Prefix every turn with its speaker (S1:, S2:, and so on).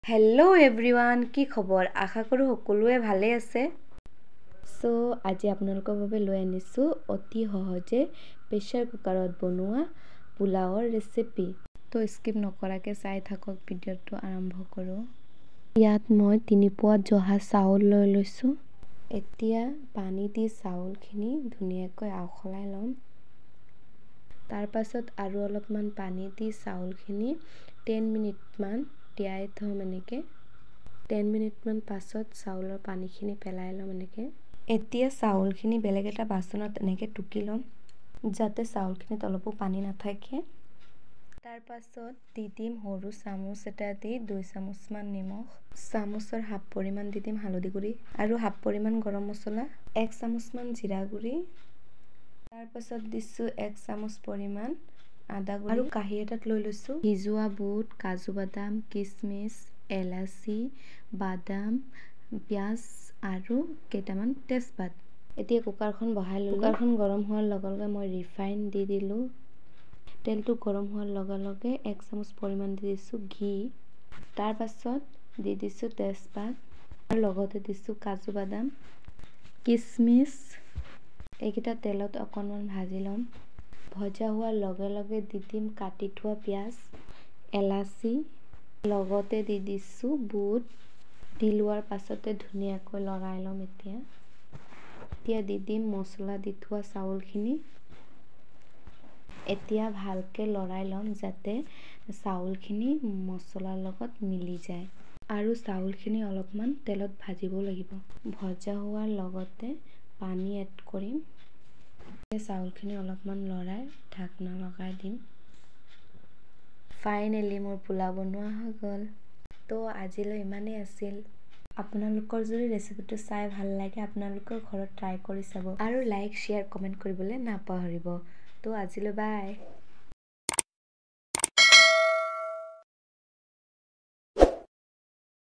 S1: Hello' everyone, কি খবৰ? আশা কৰোঁ সকলোৱে ভালে আছে। সো আজি আপোনালোকৰ বাবে লৈ আনিছোঁ অতি সহজে প্ৰেছাৰ কুকাৰত বনোৱা পোলাওৰ ৰেচিপি। তো স্কিপ নকৰাকৈ চাই থাকক, ভিডিঅ'টো আৰম্ভ কৰোঁ। ইয়াত মই 3 পোৱা জহা চাউল লৈ লৈছোঁ। এতিয়া পানী দি চাউলখিনি ধুনীয়াকৈ আওখলাই ল'ম। তাৰ পাছত আৰু অলপমান পানী দি চাউলখিনি 10 মিনিটমান তিয়াই থ'ম এনেকৈ। 10 মিনিটমান পাছত চাউলৰ পানীখিনি পেলাই ল'ম এনেকৈ। এতিয়া চাউলখিনি বেলেগ এটা বাচনত এনেকৈ টুকি ল'ম, যাতে চাউলখিনিত অলপো পানী নাথাকে। তাৰ পাছত দি দিম সৰু চামুচ এটা দি 2 চামুচমান নিমখ, চামুচৰ হাফ পৰিমাণ দি দিম হালধি গুড়ি আৰু হাফ পৰিমাণ গৰম মছলা, 1 চামুচমান জিৰা গুড়ি। তাৰ পাছত দিছোঁ 1 চামুচ পৰিমাণ আদা গুড়ি আৰু কাঁহী এটাত লৈ লৈছোঁ সিজোৱা বুট, কাজু বাদাম, কিচমিচ, এলাচি, বাদাম, পিঁয়াজ আৰু কেইটামান তেজপাত। এতিয়া কুকাৰখন বহাই ল'লোঁ। কুকাৰখন গৰম হোৱাৰ লগে লগে মই ৰিফাইন দি দিলোঁ। তেলটো গৰম হোৱাৰ লগে লগে 1 চামুচ পৰিমাণ দি দিছোঁ ঘি। তাৰ পাছত দি দিছোঁ তেজপাত আৰু লগতে দিছোঁ কাজু বাদাম, কিচমিচ। এইকেইটা তেলত অকণমান ভাজি ল'ম। ভজা হোৱাৰ লগে লগে দি দিম কাটি থোৱা পিঁয়াজ, এলাচি, লগতে দি দিছোঁ বুট। দি লোৱাৰ পাছতে ধুনীয়াকৈ লৰাই ল'ম। এতিয়া দি দিম মছলা দি থোৱা চাউলখিনি। এতিয়া ভালকৈ লৰাই ল'ম যাতে চাউলখিনি মছলাৰ লগত মিলি যায় আৰু চাউলখিনি অলপমান তেলত ভাজিব লাগিব। ভজা হোৱাৰ লগতে পানী এড কৰিম। চাউলখিনি অলপমান লৰাই ঢাকনা লগাই দিম। ফাইনেলি মোৰ পোলাও বনোৱা হৈ গ'ল। তো আজিলৈ ইমানেই আছিল। আপোনালোকৰ যদি ৰেচিপিটো চাই ভাল লাগে, আপোনালোকৰ ঘৰত ট্ৰাই কৰি চাব আৰু লাইক, শ্বেয়াৰ, কমেণ্ট কৰিবলৈ নাপাহৰিব। তো আজিলৈ বাই।